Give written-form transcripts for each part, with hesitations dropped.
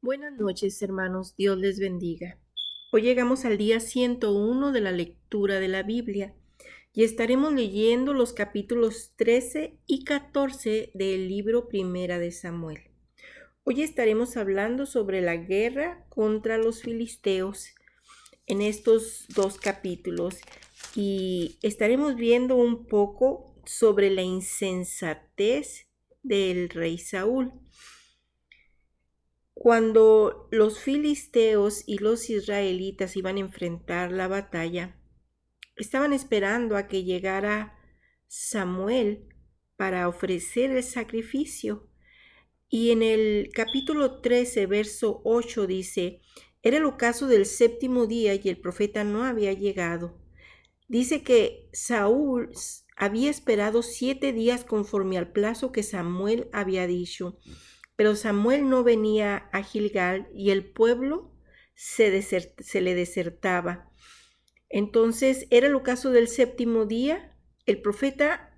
Buenas noches, hermanos. Dios les bendiga. Hoy llegamos al día 101 de la lectura de la Biblia y estaremos leyendo los capítulos 13 y 14 del libro Primera de Samuel. Hoy estaremos hablando sobre la guerra contra los filisteos en estos dos capítulos y estaremos viendo un poco sobre la insensatez del rey Saúl. Cuando los filisteos y los israelitas iban a enfrentar la batalla, estaban esperando a que llegara Samuel para ofrecer el sacrificio. Y en el capítulo 13, verso 8 dice, era el ocaso del séptimo día y el profeta no había llegado. Dice que Saúl había esperado 7 días conforme al plazo que Samuel había dicho. Pero Samuel no venía a Gilgal y el pueblo se le desertaba. Entonces era el ocaso del séptimo día. El profeta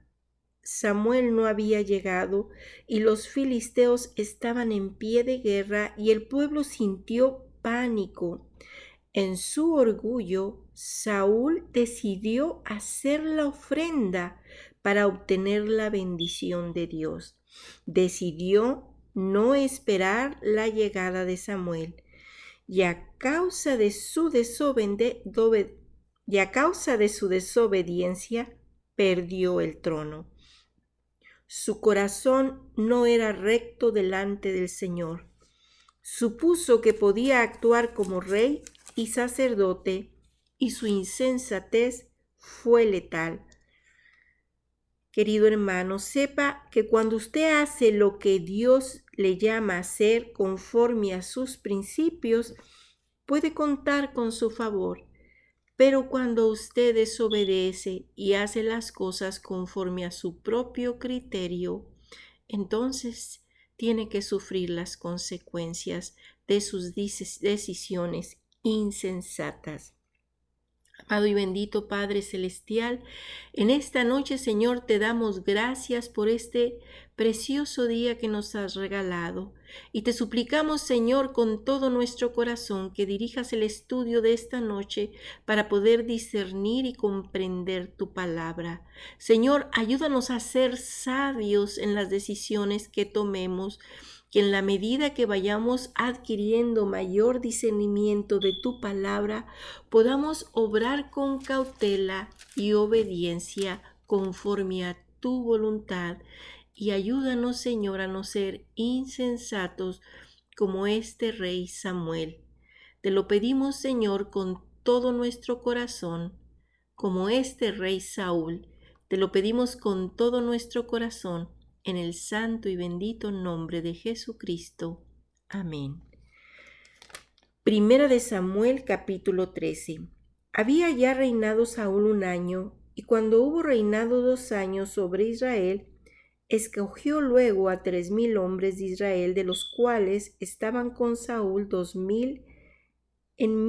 Samuel no había llegado y los filisteos estaban en pie de guerra y el pueblo sintió pánico. En su orgullo, Saúl decidió hacer la ofrenda para obtener la bendición de Dios. Decidió no esperar la llegada de Samuel y a causa de su desobediencia perdió el trono. Su corazón no era recto delante del Señor. Supuso que podía actuar como rey y sacerdote y su insensatez fue letal. Querido hermano, sepa que cuando usted hace lo que Dios le llama a hacer conforme a sus principios, puede contar con su favor. Pero cuando usted desobedece y hace las cosas conforme a su propio criterio, entonces tiene que sufrir las consecuencias de sus decisiones insensatas. Amado y bendito Padre Celestial, en esta noche, Señor, te damos gracias por este precioso día que nos has regalado. Y te suplicamos, Señor, con todo nuestro corazón, que dirijas el estudio de esta noche para poder discernir y comprender tu palabra. Señor, ayúdanos a ser sabios en las decisiones que tomemos, que en la medida que vayamos adquiriendo mayor discernimiento de tu palabra, podamos obrar con cautela y obediencia conforme a tu voluntad. Y ayúdanos, Señor, a no ser insensatos como este rey Samuel. Te lo pedimos, Señor, con todo nuestro corazón, como este rey Saúl. Te lo pedimos con todo nuestro corazón, en el santo y bendito nombre de Jesucristo. Amén. Primera de Samuel, capítulo 13. Había ya reinado Saúl 1 año, y cuando hubo reinado 2 años sobre Israel, escogió luego a 3000 hombres de Israel, de los cuales estaban con Saúl 2000 en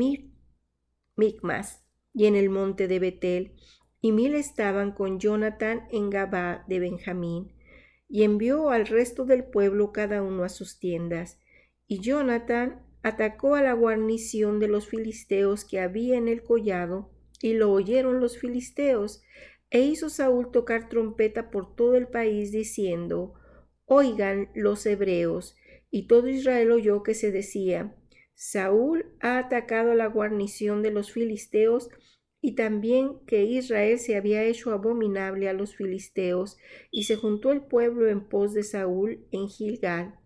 Micmas y en el monte de Betel, y 1000 estaban con Jonatán en Gabá de Benjamín, y envió al resto del pueblo cada uno a sus tiendas. Y Jonatán atacó a la guarnición de los filisteos que había en el collado, y lo oyeron los filisteos, e hizo Saúl tocar trompeta por todo el país, diciendo: Oigan los hebreos. Y todo Israel oyó que se decía: Saúl ha atacado a la guarnición de los filisteos, y también que Israel se había hecho abominable a los filisteos, y se juntó el pueblo en pos de Saúl en Gilgal.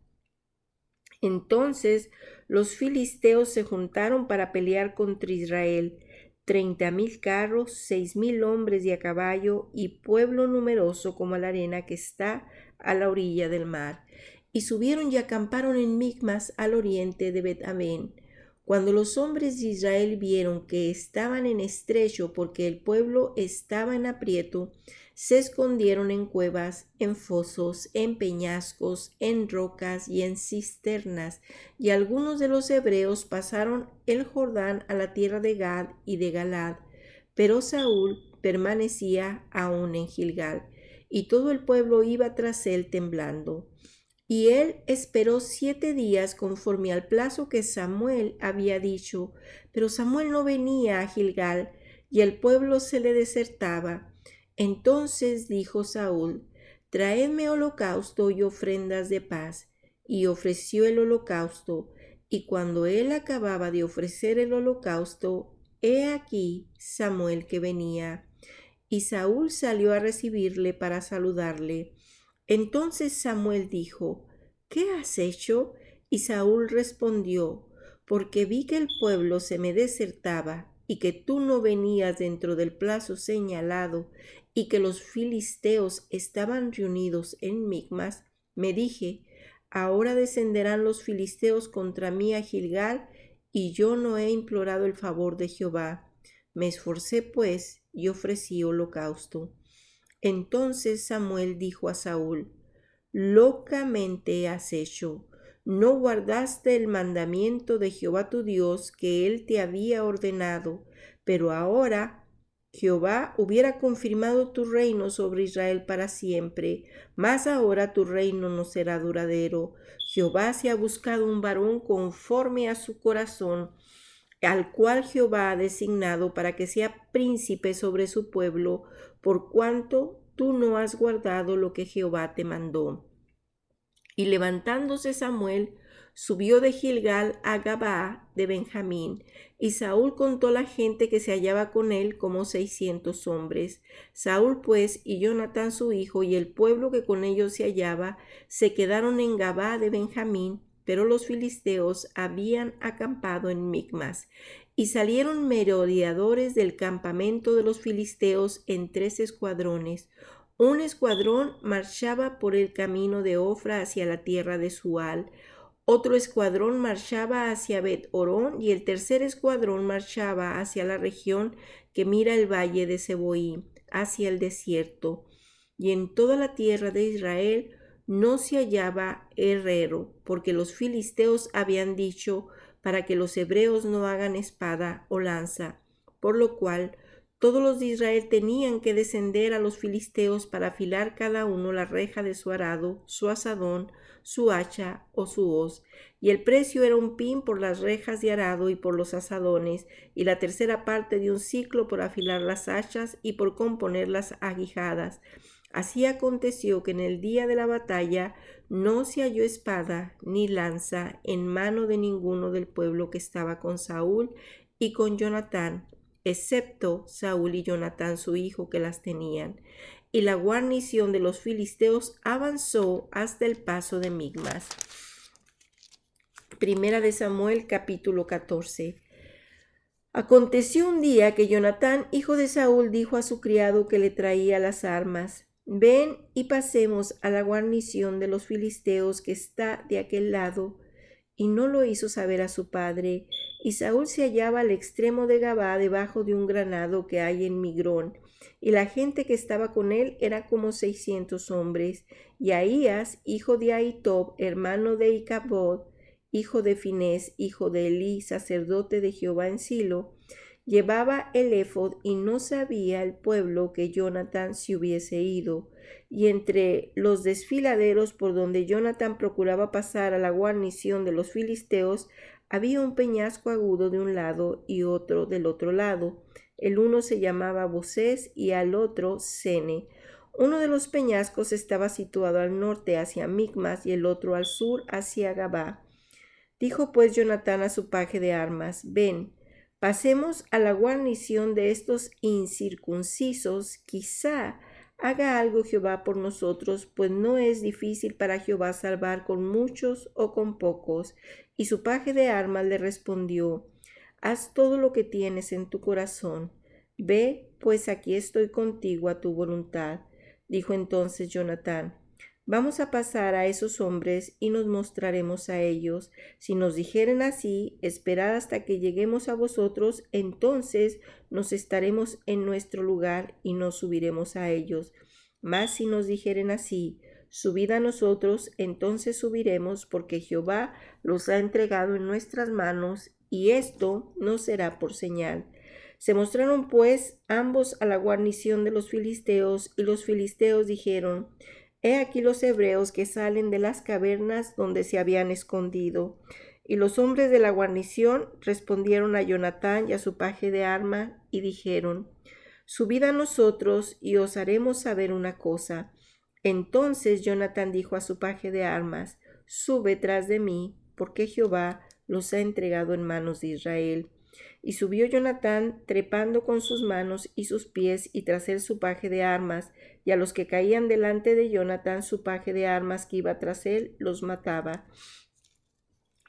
Entonces los filisteos se juntaron para pelear contra Israel, 30,000 carros, 6,000 hombres de a caballo, y pueblo numeroso como la arena que está a la orilla del mar. Y subieron y acamparon en Micmas al oriente de Bet-Aven. Cuando los hombres de Israel vieron que estaban en estrecho porque el pueblo estaba en aprieto, se escondieron en cuevas, en fosos, en peñascos, en rocas y en cisternas, y algunos de los hebreos pasaron el Jordán a la tierra de Gad y de Galad, pero Saúl permanecía aún en Gilgal, y todo el pueblo iba tras él temblando. Y él esperó 7 días conforme al plazo que Samuel había dicho, pero Samuel no venía a Gilgal, y el pueblo se le desertaba. Entonces dijo Saúl: Traedme holocausto y ofrendas de paz. Y ofreció el holocausto, y cuando él acababa de ofrecer el holocausto, he aquí Samuel que venía. Y Saúl salió a recibirle para saludarle. Entonces Samuel dijo: ¿Qué has hecho? Y Saúl respondió: Porque vi que el pueblo se me desertaba, y que tú no venías dentro del plazo señalado, y que los filisteos estaban reunidos en Micmas, me dije: Ahora descenderán los filisteos contra mí a Gilgal, y yo no he implorado el favor de Jehová. Me esforcé pues y ofrecí holocausto. Entonces Samuel dijo a Saúl: Locamente has hecho. No guardaste el mandamiento de Jehová tu Dios que él te había ordenado, pero ahora Jehová hubiera confirmado tu reino sobre Israel para siempre, mas ahora tu reino no será duradero. Jehová se ha buscado un varón conforme a su corazón, al cual Jehová ha designado para que sea príncipe sobre su pueblo, por cuanto tú no has guardado lo que Jehová te mandó. Y levantándose Samuel, subió de Gilgal a Gabaa de Benjamín, y Saúl contó la gente que se hallaba con él como 600 hombres. Saúl pues y Jonatán su hijo y el pueblo que con ellos se hallaba se quedaron en Gabaa de Benjamín, pero los filisteos habían acampado en Micmas. Y salieron merodeadores del campamento de los filisteos en 3 escuadrones. Un escuadrón marchaba por el camino de Ofra hacia la tierra de Sual, otro escuadrón marchaba hacia Bet-Horón y el tercer escuadrón marchaba hacia la región que mira el valle de Seboí, hacia el desierto. Y en toda la tierra de Israel no se hallaba herrero, porque los filisteos habían dicho: para que los hebreos no hagan espada o lanza, por lo cual todos los de Israel tenían que descender a los filisteos para afilar cada uno la reja de su arado, su azadón, su hacha o su hoz, y el precio era un pin por las rejas de arado y por los azadones, y la tercera parte de un siclo por afilar las hachas y por componer las aguijadas. Así aconteció que en el día de la batalla no se halló espada ni lanza en mano de ninguno del pueblo que estaba con Saúl y con Jonatán, excepto Saúl y Jonatán su hijo, que las tenían. Y la guarnición de los filisteos avanzó hasta el paso de Micmas. Primera de Samuel, capítulo 14. Aconteció un día que Jonatán, hijo de Saúl, dijo a su criado que le traía las armas: Ven y pasemos a la guarnición de los filisteos que está de aquel lado. Y no lo hizo saber a su padre. Y Saúl se hallaba al extremo de Gabaa, debajo de un granado que hay en Migrón, y la gente que estaba con él era como 600 hombres. Y Ahías, hijo de Ahitob, hermano de Icabod, hijo de Finés, hijo de Elí, sacerdote de Jehová en Silo, llevaba el éfod, y no sabía el pueblo que Jonatán se hubiese ido. Y entre los desfiladeros por donde Jonatán procuraba pasar a la guarnición de los filisteos, había un peñasco agudo de un lado y otro del otro lado. El uno se llamaba Bosés y al otro Sene. Uno de los peñascos estaba situado al norte hacia Micmas y el otro al sur hacia Gabaa. Dijo pues Jonatán a su paje de armas: Ven, pasemos a la guarnición de estos incircuncisos, quizá haga algo Jehová por nosotros, pues no es difícil para Jehová salvar con muchos o con pocos. Y su paje de armas le respondió: Haz todo lo que tienes en tu corazón. Ve, pues aquí estoy contigo a tu voluntad. Dijo entonces Jonatán: Vamos a pasar a esos hombres y nos mostraremos a ellos. Si nos dijeren así: Esperad hasta que lleguemos a vosotros, entonces nos estaremos en nuestro lugar y no subiremos a ellos. Mas si nos dijeren así: Subid a nosotros, entonces subiremos, porque Jehová los ha entregado en nuestras manos, y esto no será por señal. Se mostraron pues ambos a la guarnición de los filisteos, y los filisteos dijeron: He aquí los hebreos que salen de las cavernas donde se habían escondido. Y los hombres de la guarnición respondieron a Jonatán y a su paje de arma y dijeron: Subid a nosotros y os haremos saber una cosa. Entonces Jonatán dijo a su paje de armas: Sube tras de mí, porque Jehová los ha entregado en manos de Israel. Y subió Jonatán trepando con sus manos y sus pies, y tras él su paje de armas, y a los que caían delante de Jonatán su paje de armas que iba tras él los mataba.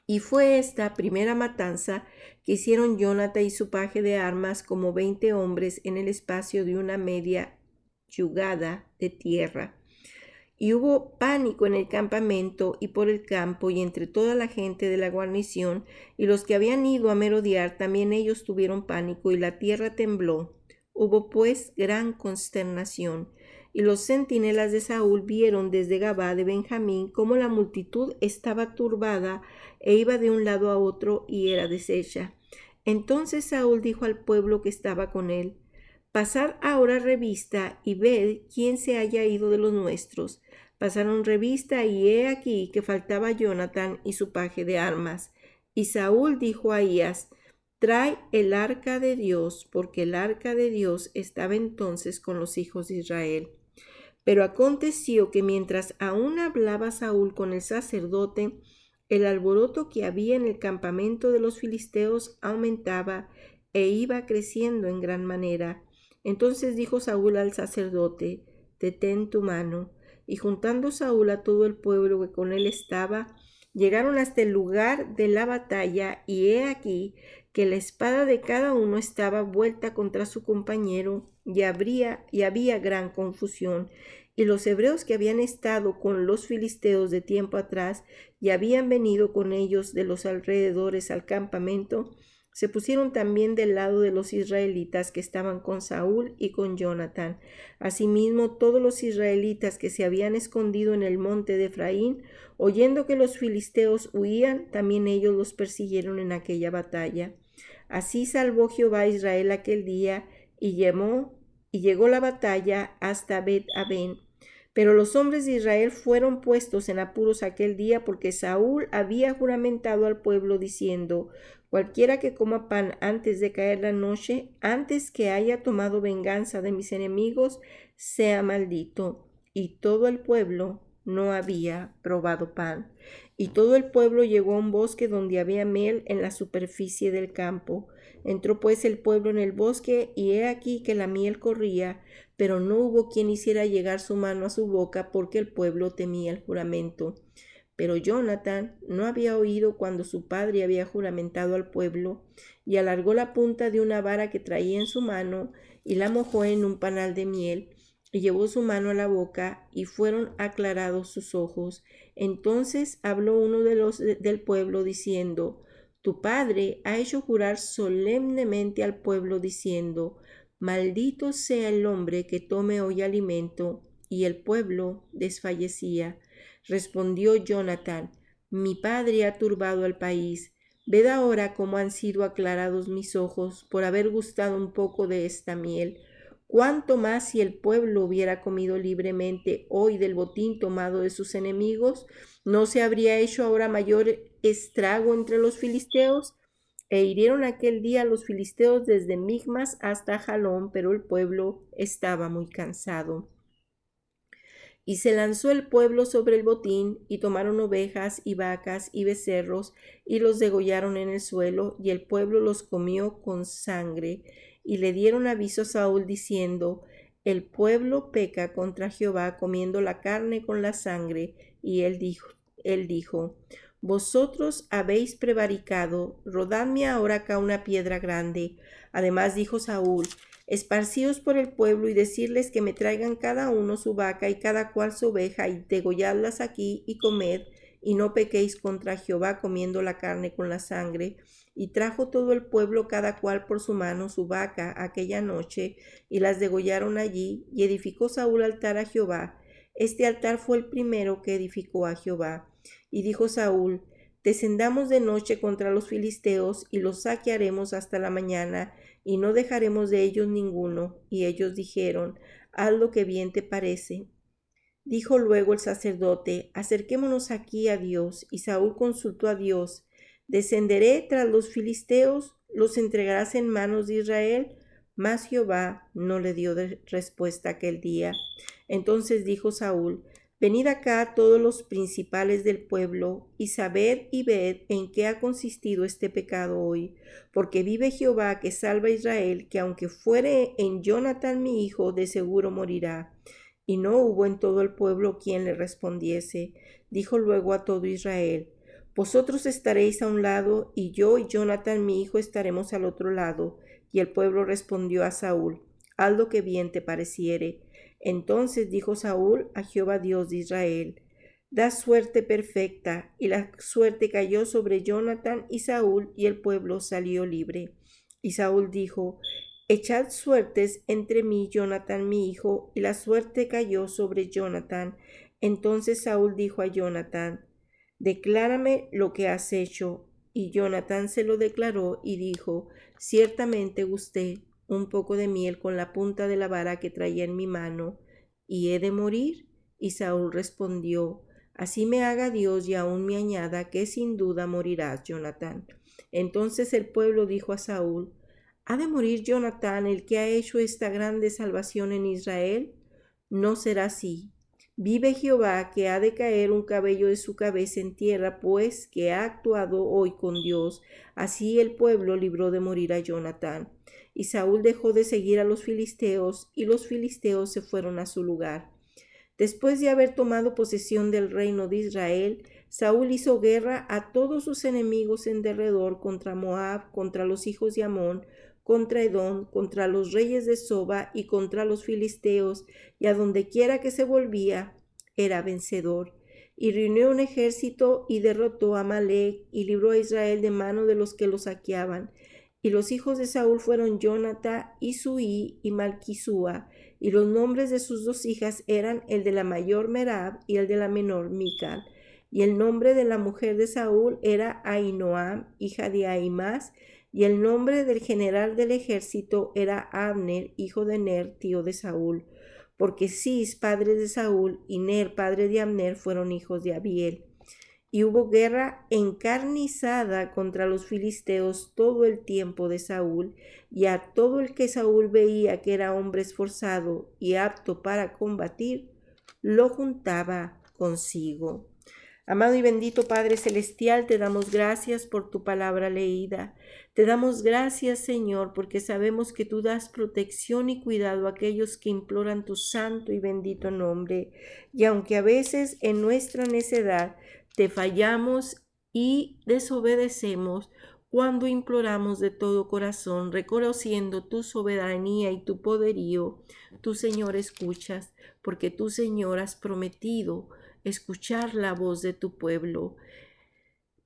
Y fue esta primera matanza que hicieron Jonatán y su paje de armas, como 20 hombres en el espacio de una media yugada de tierra. Y hubo pánico en el campamento y por el campo y entre toda la gente de la guarnición, y los que habían ido a merodear también ellos tuvieron pánico, y la tierra tembló. Hubo pues gran consternación. Y los centinelas de Saúl vieron desde Gabá de Benjamín cómo la multitud estaba turbada e iba de un lado a otro y era deshecha. Entonces Saúl dijo al pueblo que estaba con él: Pasad ahora revista y ved quién se haya ido de los nuestros. Pasaron revista y he aquí que faltaba Jonatán y su paje de armas. Y Saúl dijo a Ahías: Trae el arca de Dios, porque el arca de Dios estaba entonces con los hijos de Israel. Pero aconteció que mientras aún hablaba Saúl con el sacerdote, el alboroto que había en el campamento de los filisteos aumentaba e iba creciendo en gran manera. Entonces dijo Saúl al sacerdote: Detén tu mano. Y juntando Saúl a todo el pueblo que con él estaba, llegaron hasta el lugar de la batalla, y he aquí que la espada de cada uno estaba vuelta contra su compañero, y había gran confusión. Y los hebreos que habían estado con los filisteos de tiempo atrás y habían venido con ellos de los alrededores al campamento, se pusieron también del lado de los israelitas que estaban con Saúl y con Jonatán. Asimismo, todos los israelitas que se habían escondido en el monte de Efraín, oyendo que los filisteos huían, también ellos los persiguieron en aquella batalla. Así salvó Jehová a Israel aquel día, y llegó la batalla hasta Bet-Aven. Pero los hombres de Israel fueron puestos en apuros aquel día, porque Saúl había juramentado al pueblo diciendo: Cualquiera que coma pan antes de caer la noche, antes que haya tomado venganza de mis enemigos, sea maldito. Y todo el pueblo no había probado pan. Y todo el pueblo llegó a un bosque donde había miel en la superficie del campo. Entró pues el pueblo en el bosque, y he aquí que la miel corría, pero no hubo quien hiciera llegar su mano a su boca, porque el pueblo temía el juramento. Pero Jonatán no había oído cuando su padre había juramentado al pueblo, y alargó la punta de una vara que traía en su mano, y la mojó en un panal de miel, y llevó su mano a la boca, y fueron aclarados sus ojos. Entonces habló uno de los del pueblo, diciendo: Tu padre ha hecho jurar solemnemente al pueblo, diciendo: Maldito sea el hombre que tome hoy alimento. Y el pueblo desfallecía. Respondió Jonatán: Mi padre ha turbado al país. Ved ahora cómo han sido aclarados mis ojos por haber gustado un poco de esta miel. Cuánto más si el pueblo hubiera comido libremente hoy del botín tomado de sus enemigos, ¿no se habría hecho ahora mayor estrago entre los filisteos? E hirieron aquel día los filisteos desde Migmas hasta Jalón, pero el pueblo estaba muy cansado. Y se lanzó el pueblo sobre el botín, y tomaron ovejas y vacas y becerros, y los degollaron en el suelo, y el pueblo los comió con sangre. Y le dieron aviso a Saúl diciendo: El pueblo peca contra Jehová comiendo la carne con la sangre. Y él dijo: Vosotros habéis prevaricado, rodadme ahora acá una piedra grande. Además dijo Saúl: Esparcíos por el pueblo y decirles que me traigan cada uno su vaca y cada cual su oveja, y degolladlas aquí y comed, y no pequéis contra Jehová comiendo la carne con la sangre. Y trajo todo el pueblo cada cual por su mano su vaca aquella noche, y las degollaron allí, y edificó Saúl altar a Jehová. Este altar fue el primero que edificó a Jehová. Y dijo Saúl: Descendamos de noche contra los filisteos, y los saquearemos hasta la mañana, y no dejaremos de ellos ninguno. Y ellos dijeron: Haz lo que bien te parece. Dijo luego el sacerdote: acerquémonos aquí a Dios. Y Saúl consultó a Dios: ¿descenderé tras los filisteos? ¿Los entregarás en manos de Israel? Mas Jehová no le dio respuesta aquel día. Entonces dijo Saúl: venid acá todos los principales del pueblo, y sabed y ved en qué ha consistido este pecado hoy. Porque vive Jehová que salva a Israel, que aunque fuere en Jonatán mi hijo, de seguro morirá. Y no hubo en todo el pueblo quien le respondiese. Dijo luego a todo Israel: vosotros estaréis a un lado, y yo y Jonatán mi hijo estaremos al otro lado. Y el pueblo respondió a Saúl: haz lo que bien te pareciere. Entonces dijo Saúl a Jehová Dios de Israel: da suerte perfecta. Y la suerte cayó sobre Jonatán y Saúl, y el pueblo salió libre. Y Saúl dijo: echad suertes entre mí y Jonatán mi hijo. Y la suerte cayó sobre Jonatán. Entonces Saúl dijo a Jonatán: declárame lo que has hecho. Y Jonatán se lo declaró y dijo: ciertamente gusté un poco de miel con la punta de la vara que traía en mi mano, y he de morir. Y Saúl respondió: así me haga Dios y aún me añada, que sin duda morirás, Jonatán. Entonces el pueblo dijo a Saúl: ¿ha de morir Jonatán, el que ha hecho esta grande salvación en Israel? No será así. Vive Jehová, que ha de caer un cabello de su cabeza en tierra, pues que ha actuado hoy con Dios. Así el pueblo libró de morir a Jonatán. Y Saúl dejó de seguir a los filisteos, y los filisteos se fueron a su lugar. Después de haber tomado posesión del reino de Israel, Saúl hizo guerra a todos sus enemigos en derredor, contra Moab, contra los hijos de Amón, contra Edom, contra los reyes de Soba y contra los filisteos, y a donde quiera que se volvía, era vencedor. Y reunió un ejército y derrotó a Amalec, y libró a Israel de mano de los que lo saqueaban. Y los hijos de Saúl fueron Jonatán, Isuí y Malquisúa, y los nombres de sus dos hijas eran el de la mayor Merab y el de la menor Mical. Y el nombre de la mujer de Saúl era Ahinoam, hija de Ahimaas, y el nombre del general del ejército era Abner, hijo de Ner, tío de Saúl, porque Cis, padre de Saúl, y Ner, padre de Abner, fueron hijos de Abiel. Y hubo guerra encarnizada contra los filisteos todo el tiempo de Saúl, y a todo el que Saúl veía que era hombre esforzado y apto para combatir, lo juntaba consigo. Amado y bendito Padre Celestial, te damos gracias por tu palabra leída. Te damos gracias, Señor, porque sabemos que tú das protección y cuidado a aquellos que imploran tu santo y bendito nombre. Y aunque a veces en nuestra necedad te fallamos y desobedecemos, cuando imploramos de todo corazón, reconociendo tu soberanía y tu poderío, tú, Señor, escuchas, porque tú, Señor, has prometido escuchar la voz de tu pueblo.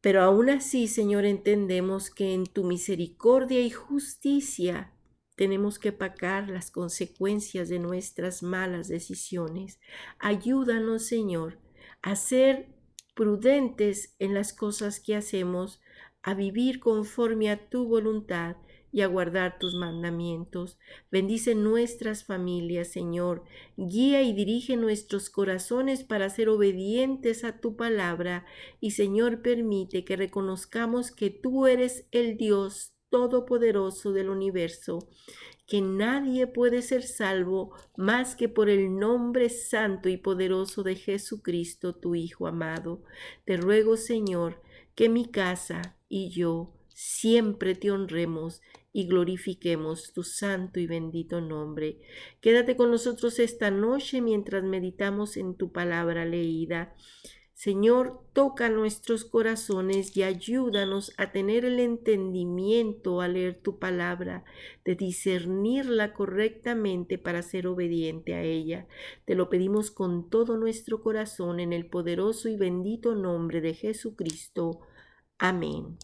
Pero aún así, Señor, entendemos que en tu misericordia y justicia tenemos que pagar las consecuencias de nuestras malas decisiones. Ayúdanos, Señor, a ser prudentes en las cosas que hacemos, a vivir conforme a tu voluntad y a guardar tus mandamientos. Bendice nuestras familias, Señor. Guía y dirige nuestros corazones para ser obedientes a tu palabra. Y, Señor, permite que reconozcamos que tú eres el Dios todopoderoso del universo, que nadie puede ser salvo más que por el nombre santo y poderoso de Jesucristo, tu Hijo amado. Te ruego, Señor, que mi casa y yo siempre te honremos y glorifiquemos tu santo y bendito nombre. Quédate con nosotros esta noche mientras meditamos en tu palabra leída. Señor, toca nuestros corazones y ayúdanos a tener el entendimiento al leer tu palabra, de discernirla correctamente para ser obediente a ella. Te lo pedimos con todo nuestro corazón en el poderoso y bendito nombre de Jesucristo. Amén.